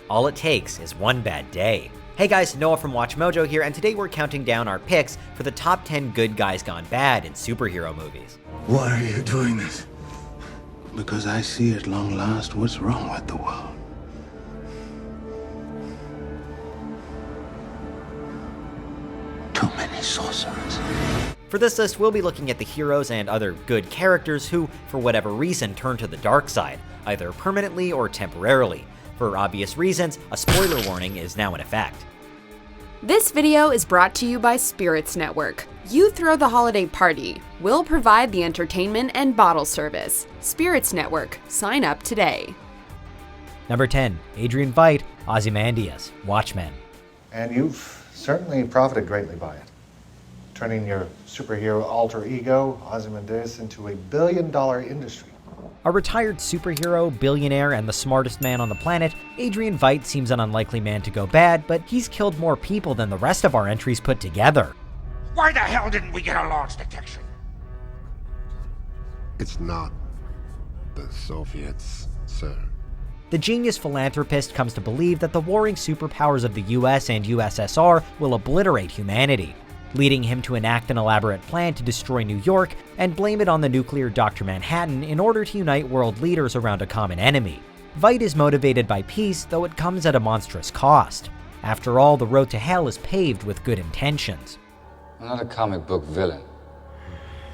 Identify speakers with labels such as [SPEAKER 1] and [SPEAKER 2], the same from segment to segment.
[SPEAKER 1] All it takes is one bad day. Hey guys, Noah from WatchMojo here, and today we're counting down our picks for the top 10 good guys gone bad in superhero movies.
[SPEAKER 2] Why are you doing this? Because I see at long last what's wrong with the world. Too many sorcerers.
[SPEAKER 1] For this list, we'll be looking at the heroes and other good characters who, for whatever reason, turn to the dark side, either permanently or temporarily. For obvious reasons, a spoiler warning is now in effect.
[SPEAKER 3] This video is brought to you by Spirits Network. You throw the holiday party. We'll provide the entertainment and bottle service. Spirits Network. Sign up today.
[SPEAKER 1] Number 10, Adrian Veidt, Ozymandias, Watchmen.
[SPEAKER 4] And you've certainly profited greatly by it, turning your superhero alter ego, Ozymandias, into a billion-dollar industry.
[SPEAKER 1] A retired superhero, billionaire, and the smartest man on the planet, Adrian Veidt seems an unlikely man to go bad, but he's killed more people than the rest of our entries put together.
[SPEAKER 5] Why the hell didn't we get a launch detection?
[SPEAKER 6] It's not the Soviets, sir.
[SPEAKER 1] The genius philanthropist comes to believe that the warring superpowers of the US and USSR will obliterate humanity, leading him to enact an elaborate plan to destroy New York and blame it on the nuclear Dr. Manhattan in order to unite world leaders around a common enemy. Veidt is motivated by peace, though it comes at a monstrous cost. After all, the road to hell is paved with good intentions.
[SPEAKER 7] I'm not a comic book villain.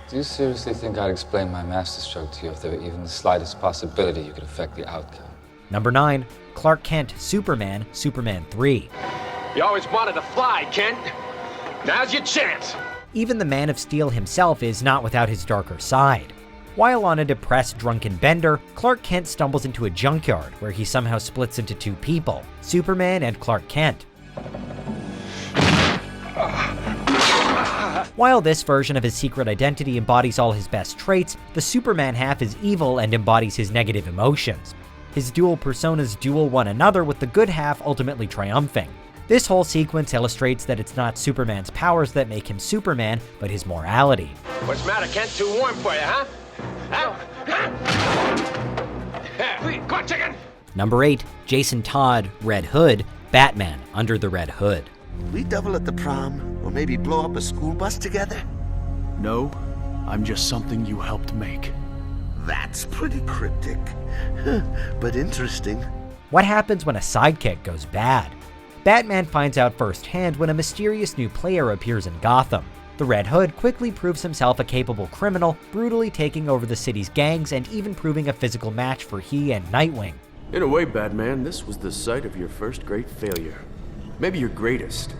[SPEAKER 7] Do you seriously think I'd explain my masterstroke to you if there were even the slightest possibility you could affect the outcome?
[SPEAKER 1] Number 9, Clark Kent, Superman, Superman 3.
[SPEAKER 5] You always wanted to fly, Kent. Now's your chance.
[SPEAKER 1] Even the Man of Steel himself is not without his darker side. While on a depressed, drunken bender, Clark Kent stumbles into a junkyard where he somehow splits into two people, Superman and Clark Kent. While this version of his secret identity embodies all his best traits, the Superman half is evil and embodies his negative emotions. His dual personas duel one another, with the good half ultimately triumphing. This whole sequence illustrates that it's not Superman's powers that make him Superman, but his morality.
[SPEAKER 5] What's the matter, Kent? Too warm for you, huh? Come on, chicken!
[SPEAKER 1] Number 8, Jason Todd, Red Hood, Batman, Under the Red Hood.
[SPEAKER 8] We double at the prom, or maybe blow up a school bus together?
[SPEAKER 9] No, I'm just something you helped make.
[SPEAKER 8] That's pretty cryptic, but interesting.
[SPEAKER 1] What happens when a sidekick goes bad? Batman finds out firsthand when a mysterious new player appears in Gotham. The Red Hood quickly proves himself a capable criminal, brutally taking over the city's gangs and even proving a physical match for he and Nightwing.
[SPEAKER 9] In a way, Batman, this was the site of your first great failure. Maybe your greatest,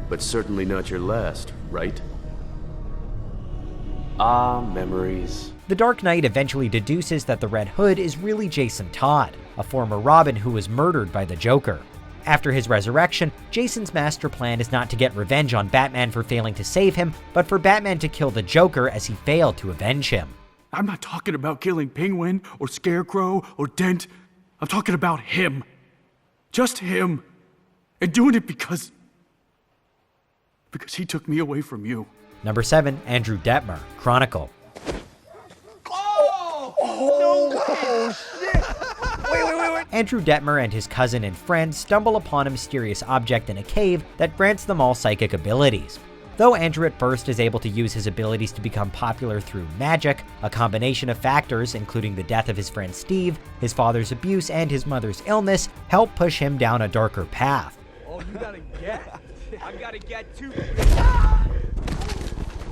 [SPEAKER 9] but certainly not your last, right? Ah, memories.
[SPEAKER 1] The Dark Knight eventually deduces that the Red Hood is really Jason Todd, a former Robin who was murdered by the Joker. After his resurrection, Jason's master plan is not to get revenge on Batman for failing to save him, but for Batman to kill the Joker as he failed to avenge him.
[SPEAKER 9] I'm not talking about killing Penguin, or Scarecrow, or Dent. I'm talking about him. Just him. And doing it because he took me away from you.
[SPEAKER 1] Number 7, Andrew Detmer, Chronicle. Andrew Detmer and his cousin and friend stumble upon a mysterious object in a cave that grants them all psychic abilities. Though Andrew at first is able to use his abilities to become popular through magic, a combination of factors, including the death of his friend Steve, his father's abuse, and his mother's illness, help push him down a darker path.
[SPEAKER 10] Oh, you gotta get. I gotta get too.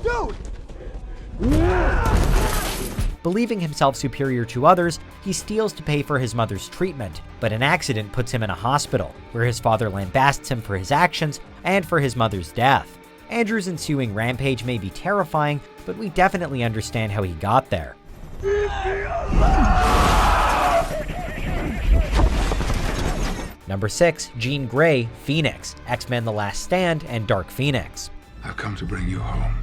[SPEAKER 5] Dude!
[SPEAKER 1] Believing himself superior to others, he steals to pay for his mother's treatment, but an accident puts him in a hospital, where his father lambasts him for his actions and for his mother's death. Andrew's ensuing rampage may be terrifying, but we definitely understand how he got there. Number 6, Jean Grey, Phoenix, X-Men The Last Stand, and Dark Phoenix.
[SPEAKER 2] I've come to bring you home.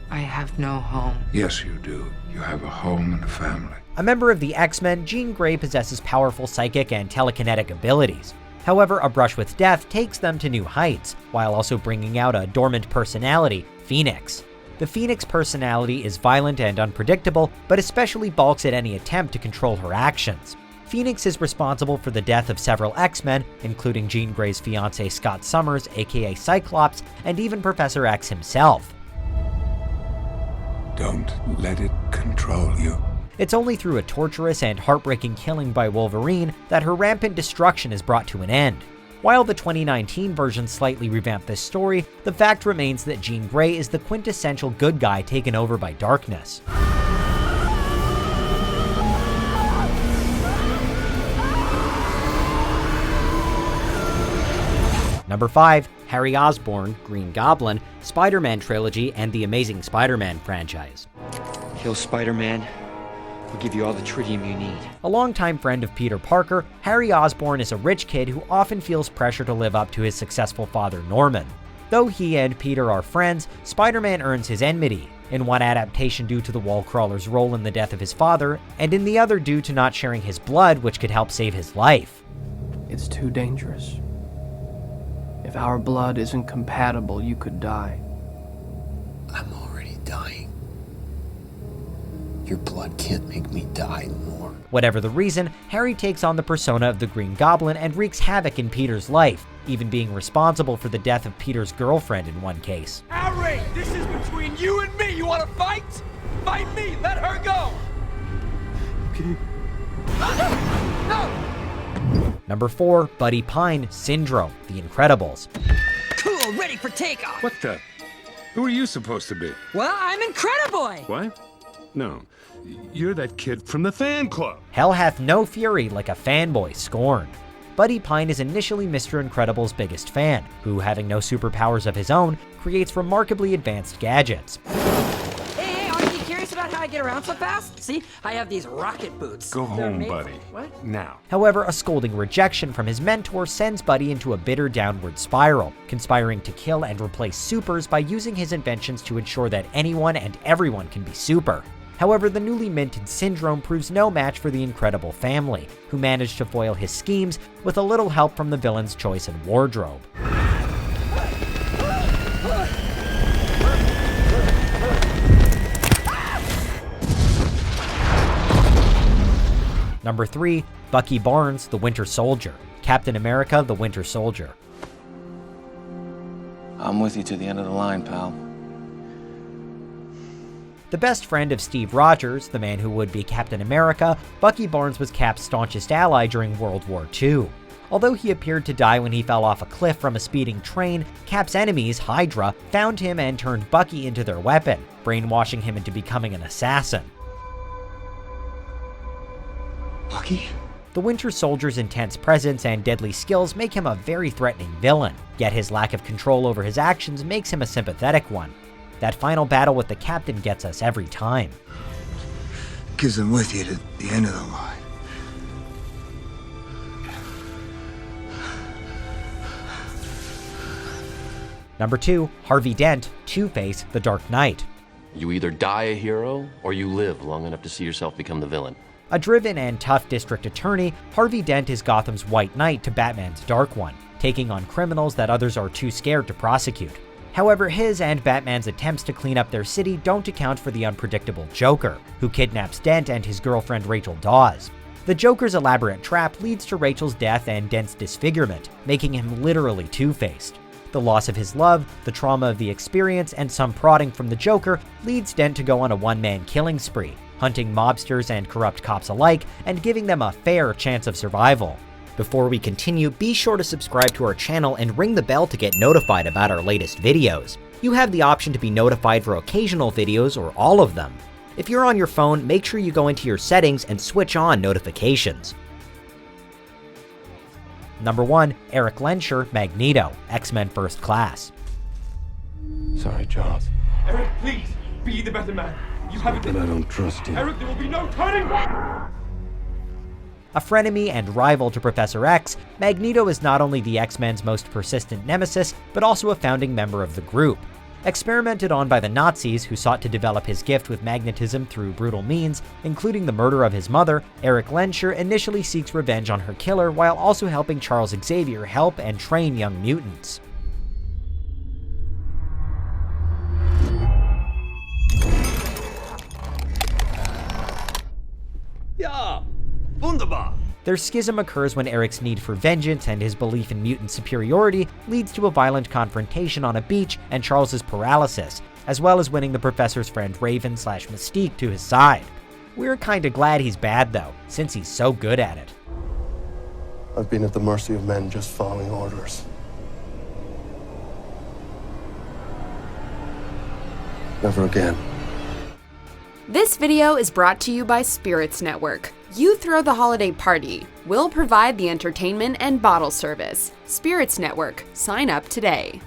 [SPEAKER 11] I have no home.
[SPEAKER 2] Yes, you do. You have a home and a family.
[SPEAKER 1] A member of the X-Men, Jean Grey possesses powerful psychic and telekinetic abilities. However, a brush with death takes them to new heights, while also bringing out a dormant personality, Phoenix. The Phoenix personality is violent and unpredictable, but especially balks at any attempt to control her actions. Phoenix is responsible for the death of several X-Men, including Jean Grey's fiancé Scott Summers, aka Cyclops, and even Professor X himself.
[SPEAKER 6] Don't let it control you.
[SPEAKER 1] It's only through a torturous and heartbreaking killing by Wolverine that her rampant destruction is brought to an end. While the 2019 version slightly revamped this story, the fact remains that Jean Grey is the quintessential good guy taken over by darkness. Number 5. Harry Osborn, Green Goblin, Spider-Man Trilogy, and the Amazing Spider-Man franchise.
[SPEAKER 12] Kill Spider-Man. We'll give you all the tritium you need.
[SPEAKER 1] A longtime friend of Peter Parker, Harry Osborn is a rich kid who often feels pressure to live up to his successful father Norman. Though he and Peter are friends, Spider-Man earns his enmity, in one adaptation due to the Wallcrawler's role in the death of his father, and in the other due to not sharing his blood, which could help save his life.
[SPEAKER 13] It's too dangerous. If our blood isn't compatible, you could die.
[SPEAKER 14] I'm already dying. Your blood can't make me die more.
[SPEAKER 1] Whatever the reason, Harry takes on the persona of the Green Goblin and wreaks havoc in Peter's life, even being responsible for the death of Peter's girlfriend in one case.
[SPEAKER 10] Harry, this is between you and me. You want to fight? Fight me. Let her go.
[SPEAKER 6] Okay.
[SPEAKER 10] No!
[SPEAKER 1] Number 4. Buddy Pine, Syndrome, The Incredibles.
[SPEAKER 15] Cool, ready for takeoff.
[SPEAKER 6] What the? Who are you supposed to be?
[SPEAKER 15] Well, I'm Incrediboy.
[SPEAKER 6] What? No. You're that kid from the fan club.
[SPEAKER 1] Hell hath no fury like a fanboy scorned. Buddy Pine is initially Mr. Incredible's biggest fan, who, having no superpowers of his own, creates remarkably advanced gadgets.
[SPEAKER 15] Hey, aren't you curious about how I get around so fast? See, I have these rocket boots.
[SPEAKER 6] Go home, buddy.
[SPEAKER 15] What?
[SPEAKER 6] Now.
[SPEAKER 1] However, a scolding rejection from his mentor sends Buddy into a bitter downward spiral, conspiring to kill and replace supers by using his inventions to ensure that anyone and everyone can be super. However, the newly minted Syndrome proves no match for the Incredible family, who managed to foil his schemes with a little help from the villain's choice in wardrobe. Number 3. Bucky Barnes, the Winter Soldier. Captain America, the Winter Soldier.
[SPEAKER 16] I'm with you to the end of the line, pal.
[SPEAKER 1] The best friend of Steve Rogers, the man who would be Captain America, Bucky Barnes was Cap's staunchest ally during World War II. Although he appeared to die when he fell off a cliff from a speeding train, Cap's enemies, Hydra, found him and turned Bucky into their weapon, brainwashing him into becoming an assassin.
[SPEAKER 16] Bucky?
[SPEAKER 1] The Winter Soldier's intense presence and deadly skills make him a very threatening villain, yet his lack of control over his actions makes him a sympathetic one. That final battle with the Captain gets us every time.
[SPEAKER 2] Because I'm with you to the end of the line.
[SPEAKER 1] Number 2. Harvey Dent, Two-Face, The Dark Knight.
[SPEAKER 17] You either die a hero, or you live long enough to see yourself become the villain.
[SPEAKER 1] A driven and tough district attorney, Harvey Dent is Gotham's White Knight to Batman's Dark One, taking on criminals that others are too scared to prosecute. However, his and Batman's attempts to clean up their city don't account for the unpredictable Joker, who kidnaps Dent and his girlfriend Rachel Dawes. The Joker's elaborate trap leads to Rachel's death and Dent's disfigurement, making him literally two-faced. The loss of his love, the trauma of the experience, and some prodding from the Joker leads Dent to go on a one-man killing spree, hunting mobsters and corrupt cops alike and giving them a fair chance of survival. Before we continue, be sure to subscribe to our channel and ring the bell to get notified about our latest videos. You have the option to be notified for occasional videos or all of them. If you're on your phone, make sure you go into your settings and switch on notifications. Number 1. Eric Lensher, Magneto, X-Men First Class.
[SPEAKER 6] Sorry, Charles.
[SPEAKER 10] Eric, please, be the better man. You haven't
[SPEAKER 6] But I don't trust you.
[SPEAKER 10] Eric, there will be no turning back!
[SPEAKER 1] A frenemy and rival to Professor X, Magneto is not only the X-Men's most persistent nemesis, but also a founding member of the group. Experimented on by the Nazis, who sought to develop his gift with magnetism through brutal means, including the murder of his mother, Eric Lensher initially seeks revenge on her killer while also helping Charles Xavier help and train young mutants.
[SPEAKER 10] Ja, wunderbar.
[SPEAKER 1] Their schism occurs when Eric's need for vengeance and his belief in mutant superiority leads to a violent confrontation on a beach and Charles's paralysis, as well as winning the Professor's friend Raven/Mystique to his side. We're kinda glad he's bad though, since he's so good at it.
[SPEAKER 18] I've been at the mercy of men just following orders. Never again.
[SPEAKER 3] This video is brought to you by Spirits Network. You throw the holiday party. We'll provide the entertainment and bottle service. Spirits Network. Sign up today.